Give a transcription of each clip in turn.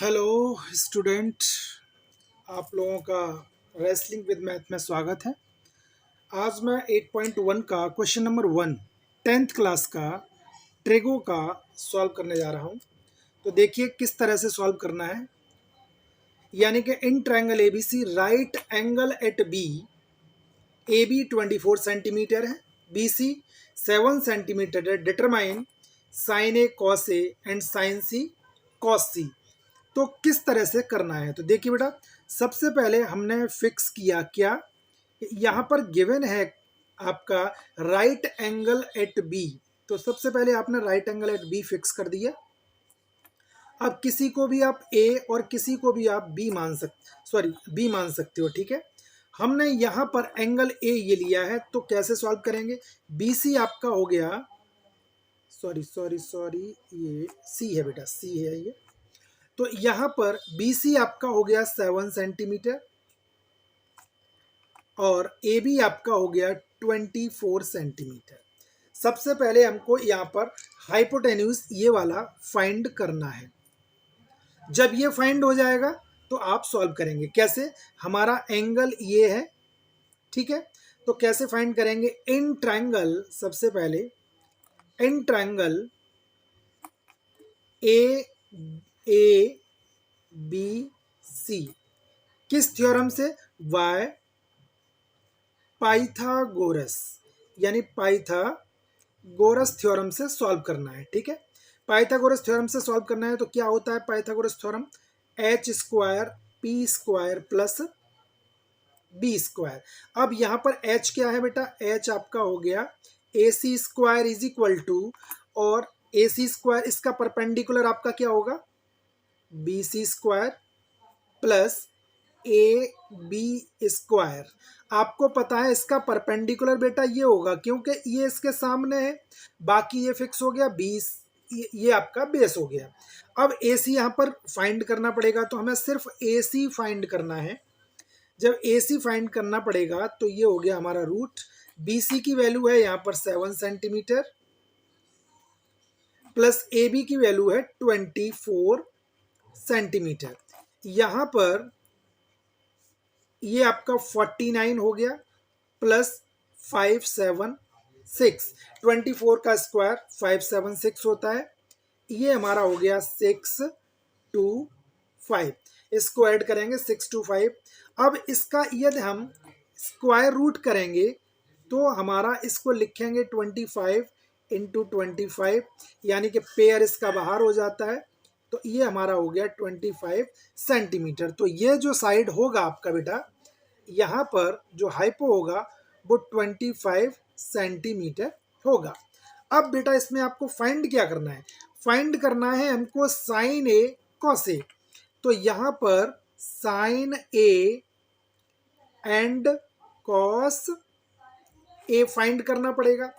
Hello student, आप लोगों का रेसलिंग विद मैथ में स्वागत है। आज मैं 8.1 का क्वेश्चन नंबर 1 10th क्लास का ट्रिगो का सॉल्व करने जा रहा हूं। तो देखिए किस तरह से सॉल्व करना है। यानी कि in triangle ABC right angle at B, A B 24 centimetre है, बी सी 7 सेंटीमीटर है। Determine sine A cos A and sine C cos C. तो किस तरह से करना है, तो देखिए बेटा, सबसे पहले हमने फिक्स किया क्या, यहाँ पर गिवन है आपका राइट एंगल एट बी। तो सबसे पहले आपने right angle at B fix कर दिया। अब किसी को भी आप ए और किसी को भी आप बी मान सकते हो, ठीक है। हमने यहाँ पर एंगल ए ये लिया है, तो कैसे सॉल्व करेंगे। बी सी आपका हो गया, सॉरी ये सी है बेटा, सी है ये। तो यहां पर BC आपका हो गया 7 सेंटीमीटर और AB आपका हो गया 24 सेंटीमीटर। सबसे पहले हमको यहां पर हाइपोटेन्यूज ये वाला फाइंड करना है। जब ये फाइंड हो जाएगा तो आप सॉल्व करेंगे। कैसे, हमारा एंगल ये है, ठीक है। तो कैसे फाइंड करेंगे, इन ट्रायंगल, सबसे पहले in triangle A B C, किस थ्योरम से, वाई पाइथागोरस, यानी पाइथागोरस थ्योरम से सॉल्व करना है, ठीक है। पाइथागोरस थ्योरम से सॉल्व करना है तो क्या होता है Pythagoras theorem, H square P square plus B square. अब यहां पर एच क्या है बेटा, एच आपका हो गया A C square is equal to, और ए सी स्क्वायर इसका परपेंडिकुलर आपका क्या होगा, B C square plus A B square. आपको पता है इसका परपेंडिकुलर बेटा ये होगा क्योंकि ये इसके सामने है, बाकी ये फिक्स हो गया, बीस ये आपका बेस हो गया। अब ए सी यहाँ पर फाइंड करना पड़ेगा, तो हमें सिर्फ ए सी फाइंड करना है। जब ए सी फाइंड करना पड़ेगा तो ये हो गया हमारा रूट, बी सी की वैल्यू है यहाँ पर 7 सेंटीमीटर प्लस ए बी की वैल्यू है 24 सेंटीमीटर। यहाँ पर ये आपका 49 हो गया प्लस 576, 24 का स्क्वायर 576 होता है, ये हमारा हो गया 625। इसको ऐड करेंगे 625। अब इसका यदि हम स्क्वायर रूट करेंगे तो हमारा इसको लिखेंगे 25 इंटू 25, यानी कि पेयर इसका बाहर हो जाता है, तो ये हमारा हो गया 25 सेंटीमीटर। तो ये जो साइड होगा आपका बेटा, यहाँ पर जो हाइपो होगा वो 25 सेंटीमीटर होगा। अब बेटा इसमें आपको फाइंड क्या करना है, फाइंड करना है हमको साइन ए कॉस ए। तो यहाँ पर sine A and cos A find करना पड़ेगा।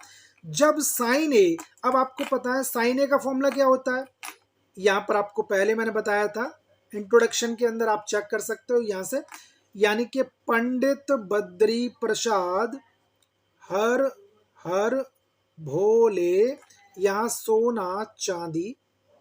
जब साइन ए, अब आपको पता है साइन ए का फॉर्मूला क्या होता है, यहाँ पर आपको पहले मैंने बताया था इंट्रोडक्शन के अंदर, आप चेक कर सकते हो यहाँ से, यानी कि पंडित बद्री प्रसाद हर हर भोले, यहाँ सोना चांदी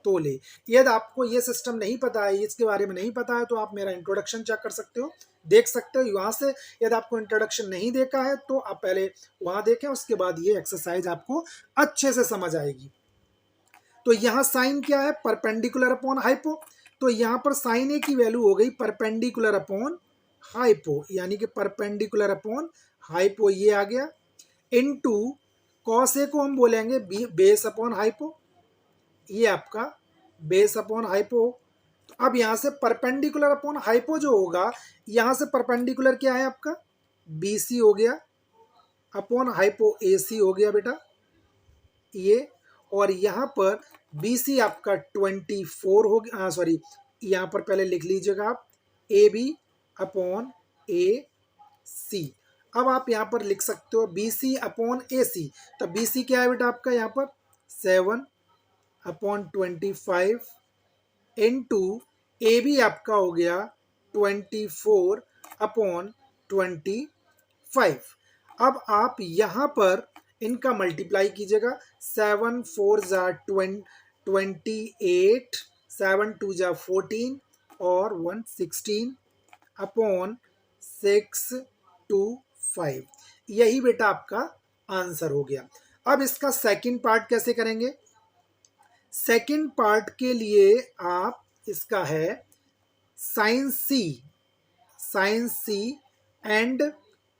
तोले। यदि आपको ये सिस्टम नहीं पता है, इसके बारे में नहीं पता है, तो आप मेरा इंट्रोडक्शन चेक कर सकते हो, देख सकते हो यहाँ से। यदि आपको इंट्रोडक्शन नहीं देखा है तो आप पहले वहां देखें, उसके बाद ये एक्सरसाइज आपको अच्छे से समझ आएगी। तो यहाँ साइन क्या है, परपेंडिकुलर अपॉन हाइपो। तो यहाँ पर साइन ए की वैल्यू हो गई परपेंडिकुलर अपॉन हाइपो, यानी कि परपेंडिकुलर अपॉन हाइपो ये आ गया, इनटू कॉस ए को हम बोलेंगे बेस अपॉन हाइपो, ये आपका बेस अपॉन हाइपो। तो अब यहाँ से परपेंडिकुलर अपॉन हाइपो जो होगा, यहाँ से परपेंडिकुलर क्या है आपका, बी सी हो गया अपॉन हाइपो ए सी हो गया बेटा ये, और यहाँ पर बी सी आपका 24 हो गया, यहाँ पर पहले लिख लीजिएगा आप ए बी अपॉन ए सी। अब आप यहाँ पर लिख सकते हो बी सी अपॉन ए सी। तो बी सी क्या है बेटा आपका यहाँ पर 7 अपॉन 25 इंटू ए बी आपका हो गया 24 अपॉन 25। अब आप यहाँ पर इनका मल्टीप्लाई कीजिएगा, 7 4 जा 28, 7 2 जा 14, और 116 अपॉन 625। यही बेटा आपका आंसर हो गया। अब इसका सेकंड पार्ट कैसे करेंगे? सेकंड पार्ट के लिए आप इसका है sign C and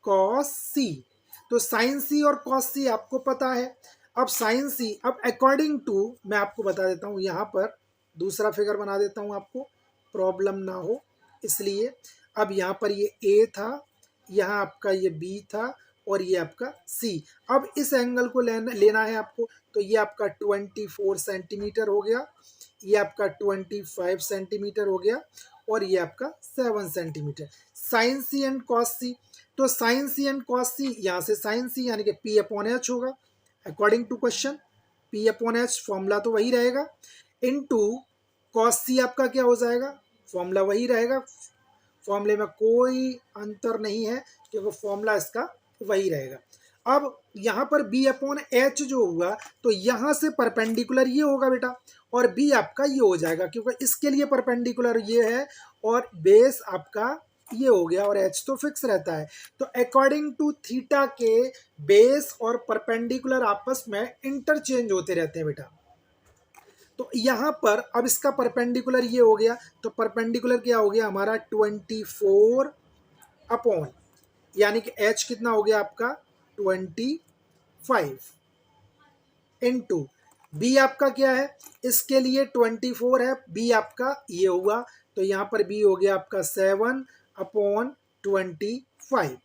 cos C. तो साइन सी और कॉस सी आपको पता है। अब साइन सी, अब अकॉर्डिंग टू मैं आपको बता देता हूँ, यहाँ पर दूसरा फिगर बना देता हूँ आपको प्रॉब्लम ना हो इसलिए। अब यहाँ पर ये ए था, यहाँ आपका ये बी था और ये आपका सी। अब इस एंगल को लेना है आपको, तो ये आपका 24 सेंटीमीटर हो गया, ये आपका 25 सेंटीमीटर हो गया और ये आपका 7 centimetre. Sine C and cos C, तो sine C and cos C, यहाँ से साइन सी यानी कि पी अपॉन एच होगा according to question. P upon H formula तो वही रहेगा, इनटू कॉस सी आपका क्या हो जाएगा, फॉर्मूला वही रहेगा। फॉर्मूले में कोई अंतर नहीं है क्योंकि फॉर्मूला इसका वही रहेगा। अब यहाँ पर b अपॉन एच जो हुआ, तो यहाँ से परपेंडिकुलर ये होगा बेटा और b आपका ये हो जाएगा क्योंकि इसके लिए परपेंडिकुलर ये है और बेस आपका ये हो गया और h तो फिक्स रहता है। तो अकॉर्डिंग टू थीटा के बेस और परपेंडिकुलर आपस में इंटरचेंज होते रहते हैं बेटा। तो यहाँ पर अब इसका परपेंडिकुलर ये हो गया, तो परपेंडिकुलर क्या हो गया हमारा 24 अपॉन, यानी कि h कितना हो गया आपका 25 इनटू b आपका क्या है, इसके लिए 24 है, b आपका ये हुआ, तो यहाँ पर b हो गया आपका 7 अपॉन 25।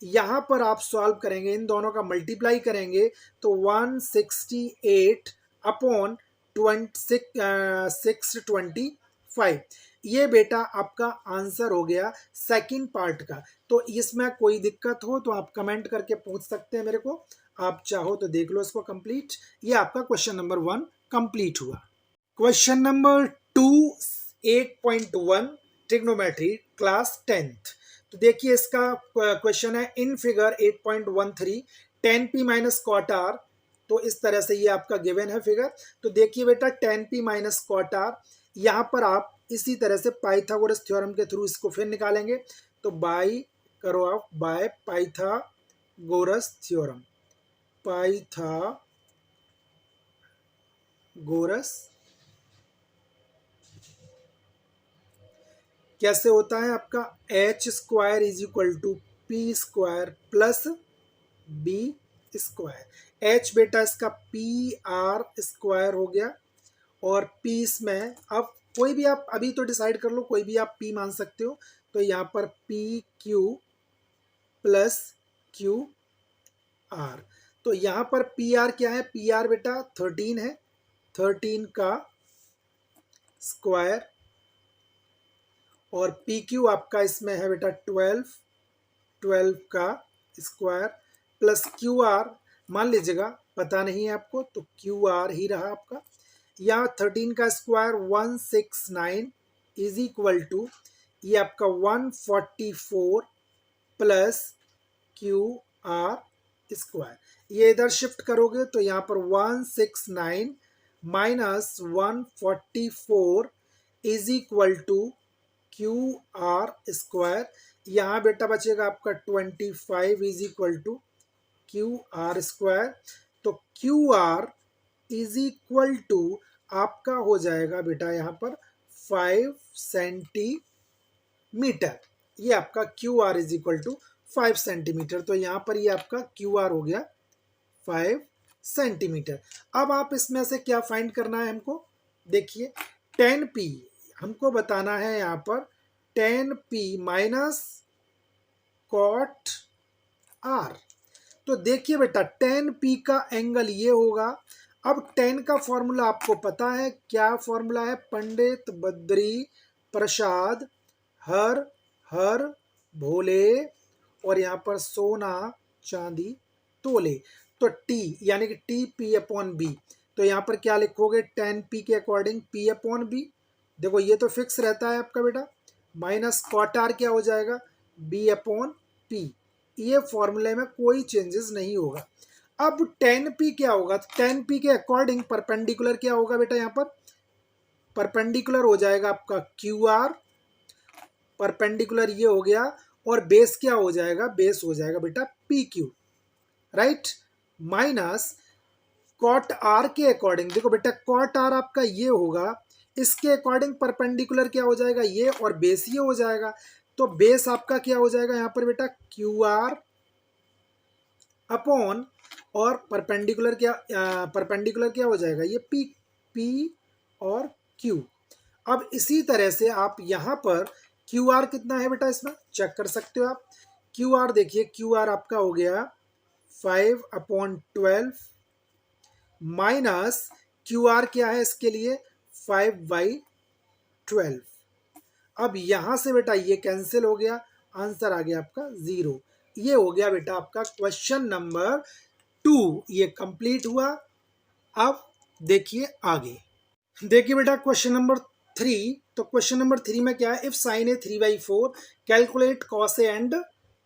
यहाँ पर आप सॉल्व करेंगे, इन दोनों का मल्टीप्लाई करेंगे तो 168 अपॉन 625। ये बेटा आपका आंसर हो गया सेकंड पार्ट का। तो इसमें कोई दिक्कत हो तो आप कमेंट करके पूछ सकते हैं मेरे को, आप चाहो तो देख लो इसको कंप्लीट। ये आपका क्वेश्चन नंबर 1 कंप्लीट हुआ। Question number 2 8.1 trigonometry class 10th। तो देखिए इसका क्वेश्चन है in figure 8.13 tan p minus cot R. तो इस तरह से ये आपका गिवन है फिगर। तो देखिए बेटा tan p minus cot R, यहाँ पर आप इसी तरह से पाइथागोरस थ्योरम के थ्रू इसको फिर निकालेंगे। तो बाय करो आप, बाय पाइथागोरस थ्योरम, पाइथागोरस कैसे होता है आपका, H square is equal to P square plus B square. H बेटा इसका पी आर स्क्वायर हो गया और पी इसमें, अब कोई भी आप अभी तो डिसाइड कर लो, कोई भी आप पी मान सकते हो। तो यहाँ पर P Q plus Q R. तो यहाँ पर पी आर क्या है, पी आर बेटा 13 है, 13 का स्क्वायर और पी क्यू आपका इसमें है बेटा 12 का स्क्वायर प्लस क्यू आर मान लीजिएगा, पता नहीं है आपको तो क्यू आर ही रहा आपका। यहाँ 13 का स्क्वायर 169 इज इक्वल टू ये आपका 144 प्लस क्यू आर स्क्वायर। ये इधर शिफ्ट करोगे तो यहाँ पर 169 minus 144 is equal to Q R square. यहाँ बेटा बचेगा आपका 25 is equal to Q R square. तो Q R is equal to आपका हो जाएगा बेटा यहाँ पर 5 सेंटीमीटर। ये आपका Q R is equal to 5 centimetre. तो यहाँ पर ये आपका क्यू आर हो गया 5 सेंटीमीटर। अब आप इसमें से क्या फाइंड करना है हमको, देखिए tan p हमको बताना है यहाँ पर tan p minus cot r। तो देखिए बेटा tan p का एंगल ये होगा। अब tan का फॉर्मूला आपको पता है, क्या फॉर्मूला है, पंडित बद्री प्रसाद हर हर भोले और यहाँ पर सोना चांदी तोले। तो t यानी कि टी पी अपॉन बी। तो यहाँ पर क्या लिखोगे, tan p के अकॉर्डिंग p अपॉन बी। देखो ये तो फिक्स रहता है आपका बेटा, माइनस कॉट आर क्या हो जाएगा b अपॉन p। ये फॉर्मूले में कोई चेंजेस नहीं होगा। अब tan p क्या होगा, tan p के अकॉर्डिंग परपेंडिकुलर क्या होगा बेटा, यहाँ पर परपेंडिकुलर हो जाएगा आपका क्यू आर परपेंडिकुलर ये हो गया, और बेस क्या हो जाएगा, बेस हो जाएगा बेटा P Q, right, minus cot R के अकॉर्डिंग, देखो बेटा कॉट आर आपका ये होगा, इसके अकॉर्डिंग परपेंडिकुलर क्या हो जाएगा ये, और बेस ये हो जाएगा, तो बेस आपका क्या हो जाएगा यहाँ पर बेटा क्यू आर अपॉन, और परपेंडिकुलर क्या हो जाएगा ये पी, पी और क्यू। अब इसी तरह से आप यहाँ पर क्यू आर कितना है बेटा, इसमें चेक कर सकते हो आप। क्यू आर देखिए, क्यू आर आपका हो गया 5/12 माइनस क्यू आर क्या है इसके लिए 5/12। अब यहां से बेटा ये कैंसिल हो गया, आंसर आ गया आपका 0। ये हो गया बेटा आपका क्वेश्चन नंबर 2, ये कंप्लीट हुआ। अब देखिए आगे, देखिए बेटा क्वेश्चन नंबर 3। तो क्वेश्चन नंबर 3 में क्या है, if sine A 3/4 calculate cos A and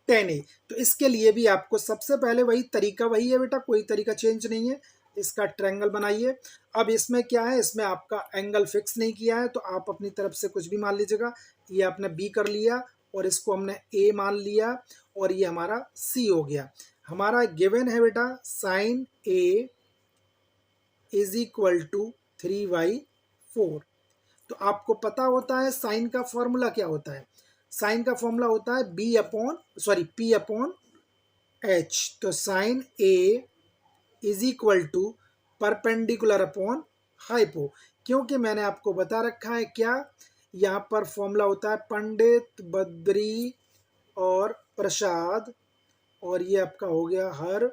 tan A. तो इसके लिए भी आपको सबसे पहले वही तरीका वही है बेटा, कोई तरीका चेंज नहीं है। इसका ट्रायंगल बनाइए। अब इसमें क्या है, इसमें आपका एंगल फिक्स नहीं किया है, तो आप अपनी तरफ से कुछ भी मान लीजिएगा। ये आपने बी कर लिया, और इसको हमने ए मान लिया, और ये हमारा सी हो गया। हमारा गिवन है बेटा sine A is equal to 3/4। तो आपको पता होता है साइन का फॉर्मूला क्या होता है, साइन का फॉर्मूला होता है पी अपॉन एच। तो sine A is equal to perpendicular upon hypo, क्योंकि मैंने आपको बता रखा है क्या, यहाँ पर फॉर्मूला होता है पंडित बद्री और प्रसाद, और ये आपका हो गया हर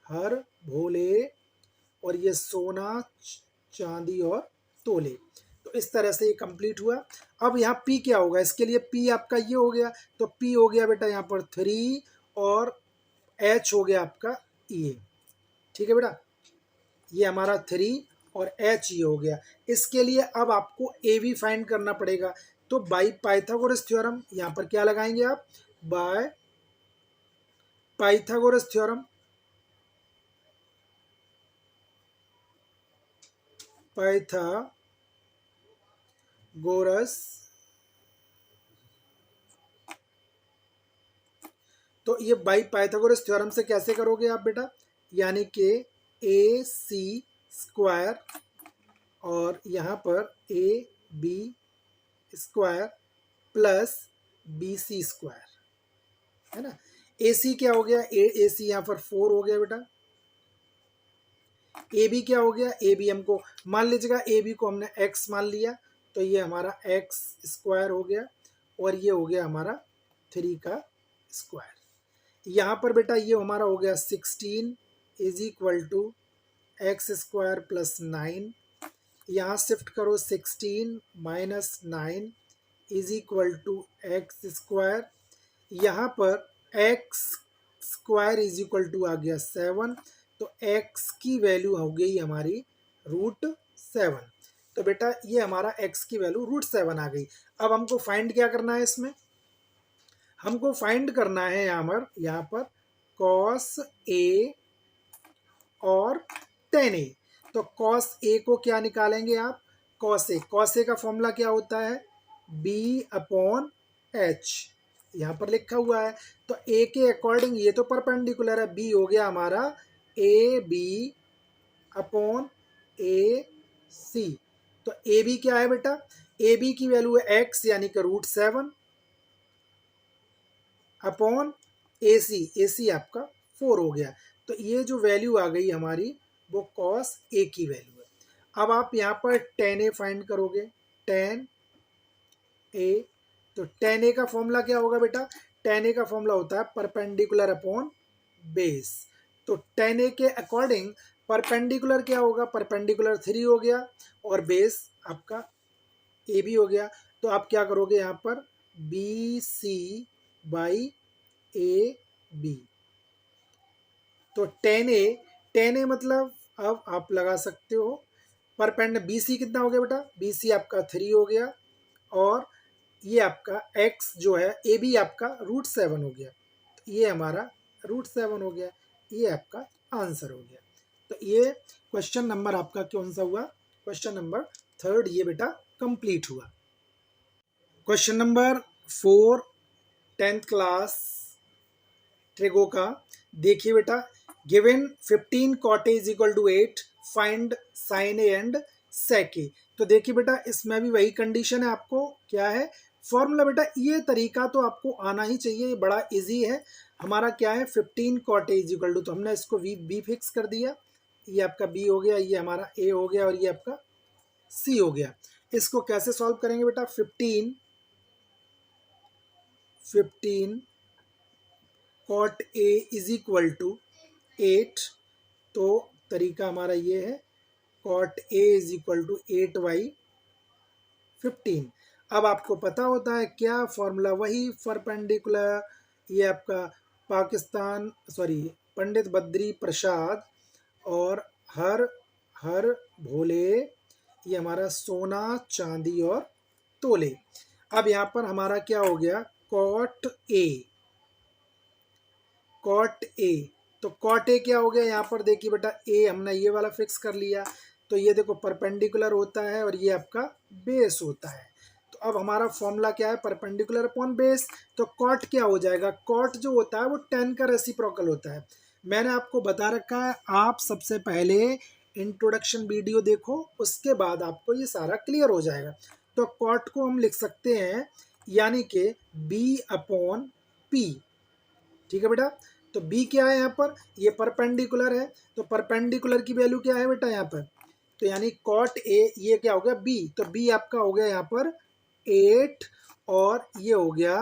हर भोले, और ये सोना चांदी और तोले। तो इस तरह से ये कंप्लीट हुआ। अब यहाँ P क्या होगा, इसके लिए P आपका ये हो गया, तो P हो गया बेटा यहाँ पर 3, और H हो गया आपका ये, ठीक है बेटा, ये हमारा 3 और H ये हो गया। इसके लिए अब आपको A भी फाइंड करना पड़ेगा। तो बाई पाइथागोरस थ्योरम, यहाँ पर क्या लगाएंगे आप, बाय पाइथागोरस थ्योरम, पाइथागोरस। तो ये बाई पाइथागोरस थ्योरम से कैसे करोगे आप बेटा, यानी कि ए सी स्क्वायर और यहाँ पर A B square plus B C square, है ना। ए सी क्या हो गया, ए सी यहाँ पर 4 हो गया बेटा। ए बी क्या हो गया, ए बी हमको मान लीजिएगा, ए बी को हमने एक्स मान लिया, तो ये हमारा एक्स स्क्वायर हो गया, और ये हो गया हमारा 3 का स्क्वायर। यहाँ पर बेटा ये हमारा हो गया 16 is equal to X square plus 9। यहाँ शिफ्ट करो 16 minus 9 is equal to X square. यहाँ पर X square is equal to आ गया 7, तो x की वैल्यू हो गई हमारी √7। तो बेटा ये हमारा x की वैल्यू √7 आ गई। अब हमको फाइंड क्या करना है, इसमें हमको फाइंड करना है यहाँ पर cos a और tan a। तो cos a को क्या निकालेंगे आप, cos a का फॉर्मूला क्या होता है, b अपॉन h, यहाँ पर लिखा हुआ है। तो a के अकॉर्डिंग ये तो परपेंडिकुलर है, b हो गया हमारा ए बी अपॉन ए सी। तो ए बी क्या है बेटा, ए बी की वैल्यू है x यानी कि √7 अपॉन ए सी आपका 4 हो गया। तो ये जो वैल्यू आ गई हमारी वो cos a की वैल्यू है। अब आप यहाँ पर tan a फाइंड करोगे, tan a। तो tan a का फॉर्मूला क्या होगा बेटा, tan a का फॉर्मूला होता है परपेंडिकुलर अपॉन बेस। तो tan a के अकॉर्डिंग परपेंडिकुलर क्या होगा, परपेंडिकुलर 3 हो गया, और बेस आपका ए बी हो गया। तो आप क्या करोगे यहाँ पर B C by A B. तो tan a मतलब अब आप लगा सकते हो बी सी कितना हो गया बेटा, बी सी आपका 3 हो गया, और ये आपका x जो है ए बी आपका √7 हो गया, तो ये हमारा √7 हो गया, ये आपका आंसर हो गया। तो ये क्वेश्चन नंबर आपका कौन सा हुआ, क्वेश्चन नंबर 3 ये बेटा कंप्लीट हुआ। Question number 4 10th class trigo का। देखिए बेटा, given 15 cot A is equal to 8, find sine A and sec A. तो देखिए बेटा, इसमें भी वही कंडीशन है। आपको क्या है फॉर्मूला बेटा, ये तरीका तो आपको आना ही चाहिए, ये बड़ा इजी है। हमारा क्या है 15 cot A is equal to, तो हमने इसको बी फिक्स कर दिया, ये आपका बी हो गया, ये हमारा ए हो गया और ये आपका सी हो गया। इसको कैसे सॉल्व करेंगे बेटा, 15 cot A is equal to 8। तो तरीका हमारा ये है, cot A is equal to 8/15। अब आपको पता होता है क्या फॉर्मूला, वही परपेंडिकुलर, ये आपका पाकिस्तान सॉरी पंडित बद्री प्रसाद और हर हर भोले, ये हमारा सोना चांदी और तोले। अब यहाँ पर हमारा क्या हो गया, कॉट ए, कॉट ए। तो कॉट ए क्या हो गया, यहाँ पर देखिए बेटा, ए हमने ये वाला फिक्स कर लिया, तो ये देखो परपेंडिकुलर होता है और ये आपका बेस होता है। तो अब हमारा फॉर्मूला क्या है, परपेंडिकुलर अपॉन बेस। तो कॉट क्या हो जाएगा, कॉट जो होता है वो 10 का रेसिप्रोकल होता है। मैंने आपको बता रखा है, आप सबसे पहले इंट्रोडक्शन वीडियो देखो, उसके बाद आपको ये सारा क्लियर हो जाएगा। तो कॉट को हम लिख सकते हैं यानी कि बी अपॉन पी। ठीक है बेटा, तो b क्या है यहाँ पर, ये परपेंडिकुलर है, तो परपेंडिकुलर की वैल्यू क्या है बेटा यहाँ पर, तो यानी कॉट ए, ये क्या हो गया b, तो b आपका हो गया यहाँ पर 8 और ये हो गया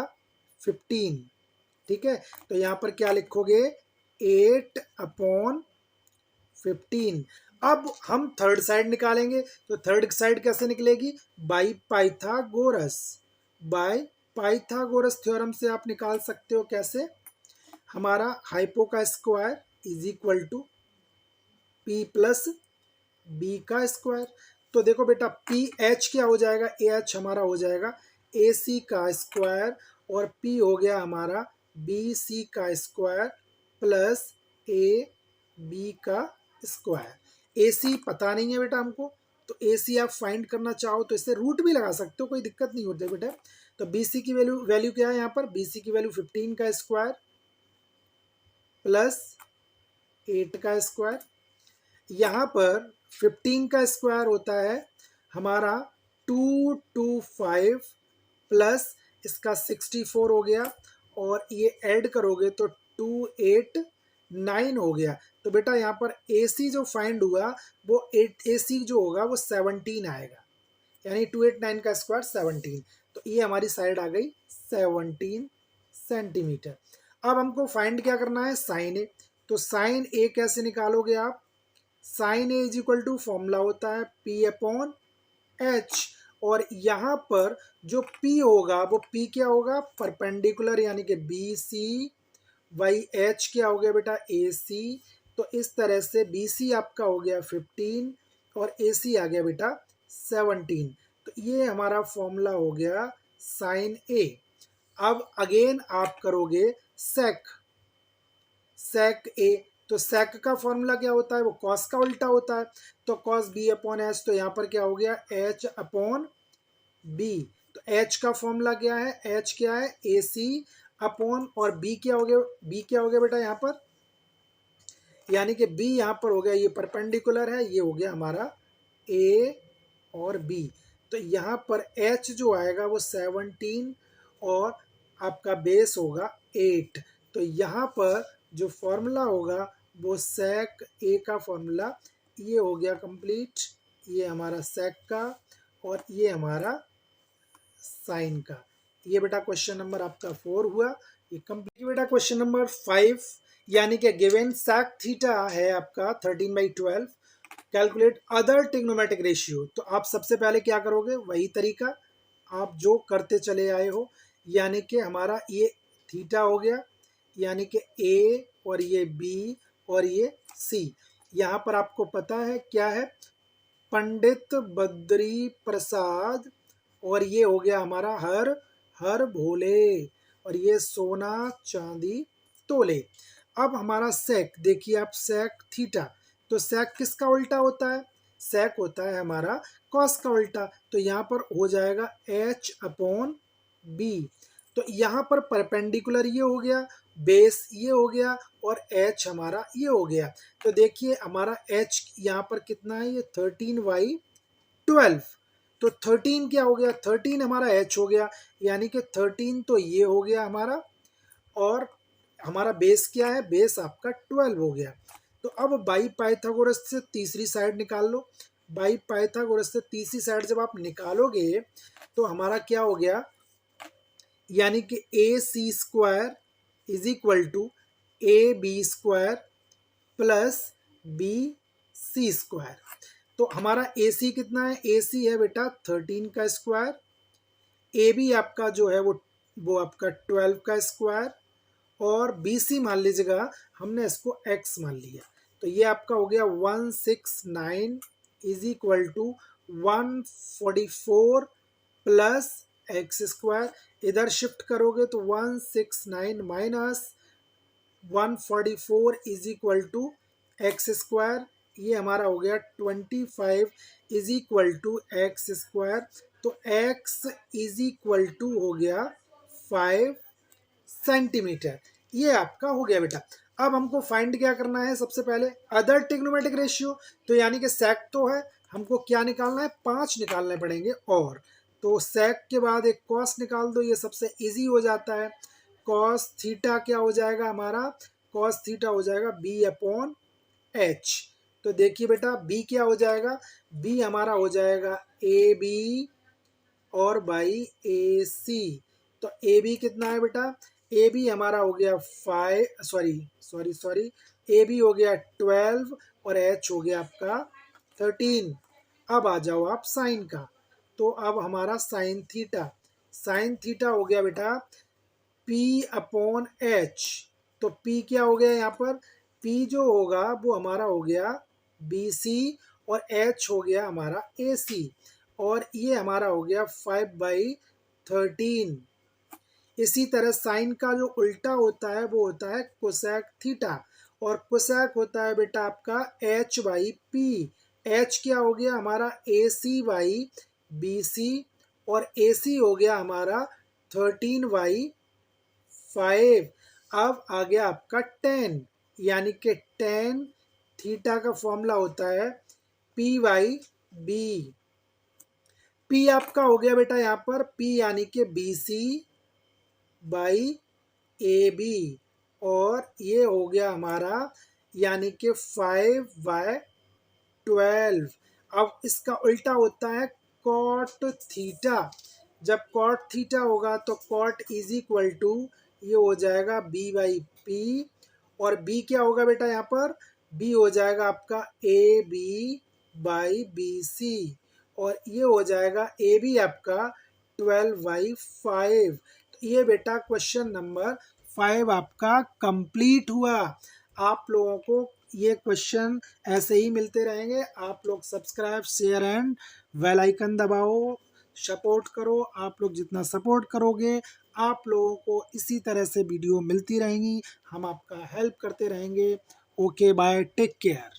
15। ठीक है, तो यहाँ पर क्या लिखोगे 8/15। अब हम थर्ड साइड निकालेंगे, तो थर्ड साइड कैसे निकलेगी, by Pythagoras, by Pythagoras theorem से आप निकाल सकते हो। कैसे, हमारा हाइपो का square is equal to P plus B का स्क्वायर। तो देखो बेटा, पी एच क्या हो जाएगा, ए एच हमारा हो जाएगा ए सी का स्क्वायर, और पी हो गया हमारा बी सी का स्क्वायर प्लस ए बी का स्क्वायर। ए सी पता नहीं है बेटा हमको, तो ए सी आप फाइंड करना चाहो तो इससे रूट भी लगा सकते हो, कोई दिक्कत नहीं होती बेटा। तो बी सी की वैल्यू क्या है यहाँ पर, बी सी की वैल्यू 15 का स्क्वायर प्लस 8 का स्क्वायर। यहाँ पर 15 का स्क्वायर होता है हमारा 225 प्लस इसका 64 हो गया, और ये ऐड करोगे तो 289 हो गया। तो बेटा यहाँ पर ए सी जो फाइंड हुआ वो 8, ए सी जो होगा वो 17 आएगा, यानी 289 का स्क्वायर 17। तो ये हमारी साइड आ गई 17 सेंटीमीटर। अब हमको फाइंड क्या करना है, साइन ए। तो साइन ए कैसे निकालोगे आप, sine A is equal to formula होता है पी अपॉन एच, और यहाँ पर जो P होगा वो P क्या होगा, परपेंडिकुलर, यानी कि बी सी वाई एच क्या हो गया बेटा ए सी। तो इस तरह से बी सी आपका हो गया 15 और ए सी आ गया बेटा 17। तो ये हमारा फॉर्मूला हो गया साइन ए। अब अगेन आप करोगे सेक, सेक ए। तो सेक का फॉर्मूला क्या होता है, वो कॉस का उल्टा होता है, तो कॉस बी अपॉन एच। तो यहाँ पर क्या हो गया एच अपॉन बी। तो एच का फॉर्मूला क्या है, एच क्या है ए सी अपॉन, और बी क्या हो गया, बी क्या हो गया बेटा यहाँ पर, यानी कि बी यहाँ पर हो गया, ये परपेंडिकुलर है, ये हो गया हमारा ए और बी। तो यहाँ पर एच जो आएगा वो 17 और आपका बेस होगा 8। तो यहाँ पर जो फॉर्मूला होगा वो सेक ए का फॉर्मूला, ये हो गया कंप्लीट, ये हमारा सेक का और ये हमारा साइन का। ये बेटा क्वेश्चन नंबर आपका 4 हुआ, ये कंप्लीट। बेटा क्वेश्चन नंबर 5, यानी कि गिवन सेक थीटा है आपका 13/12, कैलकुलेट अदर ट्रिग्नोमेट्रिक रेशियो। तो आप सबसे पहले क्या करोगे, वही तरीका आप जो करते चले आए हो, यानी कि हमारा ये थीटा हो गया, यानी कि ए और ये बी और ये सी। यहाँ पर आपको पता है क्या है, पंडित बद्री प्रसाद, और ये हो गया हमारा हर हर भोले, और ये सोना चांदी तोले। अब हमारा सेक देखिए आप, सेक थीटा, तो सेक किसका उल्टा होता है, सेक होता है हमारा कॉस का उल्टा। तो यहाँ पर हो जाएगा एच अपॉन बी। तो यहाँ पर परपेंडिकुलर ये हो गया, बेस ये हो गया और एच हमारा ये हो गया। तो देखिए हमारा एच यहाँ पर कितना है, ये 13/12। तो 13 क्या हो गया, 13 हमारा एच हो गया, यानी कि 13 तो ये हो गया हमारा, और हमारा बेस क्या है, बेस आपका 12 हो गया। तो अब बाई पाइथागोरस से तीसरी साइड निकाल लो। बाई पाइथागोरस से तीसरी साइड जब आप निकालोगे तो हमारा क्या हो गया, यानी कि A C square is equal to A B square plus B C square. तो हमारा ए सी कितना है, ए सी है बेटा 13 का स्क्वायर, ए बी आपका जो है वो आपका 12 का स्क्वायर, और बी सी मान लीजिएगा, हमने इसको एक्स मान लिया। तो ये आपका हो गया 169 इज इक्वल टू 144 प्लस एक्स स्क्वायर। इधर शिफ्ट करोगे तो 169 minus 144 is equal to X square, ये हमारा हो गया 25 is equal to X square. तो एक्स इज इक्वल टू हो गया 5 सेंटीमीटर। ये आपका हो गया बेटा। अब हमको फाइंड क्या करना है, सबसे पहले अदर ट्रिग्नोमेट्रिक रेशियो। तो यानी कि सेक तो है, हमको क्या निकालना है, 5 निकालने पड़ेंगे। और तो सेक के बाद एक कॉस निकाल दो, ये सबसे इजी हो जाता है। कॉस थीटा क्या हो जाएगा हमारा, कॉस थीटा हो जाएगा b/h। तो देखिए बेटा b क्या हो जाएगा, b हमारा हो जाएगा ए बी और बाई ए सी। तो ए बी कितना है बेटा, ए बी हमारा हो गया 5, सॉरी ए बी हो गया 12 और एच हो गया आपका 13। अब आ जाओ आप साइन का। तो अब हमारा साइन थीटा हो गया बेटा p/h। तो p क्या हो गया यहाँ पर, p जो होगा वो हमारा हो गया BC और h हो गया हमारा AC, और ये हमारा हो गया 5/13। इसी तरह साइन का जो उल्टा होता है वो होता है कोसेक थीटा, और कोसेक होता है बेटा आपका h/p। h क्या हो गया हमारा AC/BC, और AC हो गया हमारा 13/5। अब आ गया आपका tan, यानी कि tan थीटा का फॉर्मूला होता है p/b। p आपका हो गया बेटा यहाँ पर p यानी कि BC/AB, और ये हो गया हमारा यानी कि 5/12। अब इसका उल्टा होता है कॉट थीटा। जब कॉट थीटा होगा तो कॉट इज इक्वल टू ये हो जाएगा B/P, और B क्या होगा बेटा यहाँ पर, B हो जाएगा आपका AB/BC, और ये हो जाएगा AB आपका 12/5। तो ये बेटा क्वेश्चन नंबर 5 आपका कंप्लीट हुआ। आप लोगों को ये क्वेश्चन ऐसे ही मिलते रहेंगे। आप लोग subscribe share and bell icon दबाओ, सपोर्ट करो। आप लोग जितना सपोर्ट करोगे आप लोगों को इसी तरह से वीडियो मिलती रहेंगी, हम आपका हेल्प करते रहेंगे। Okay bye, take care.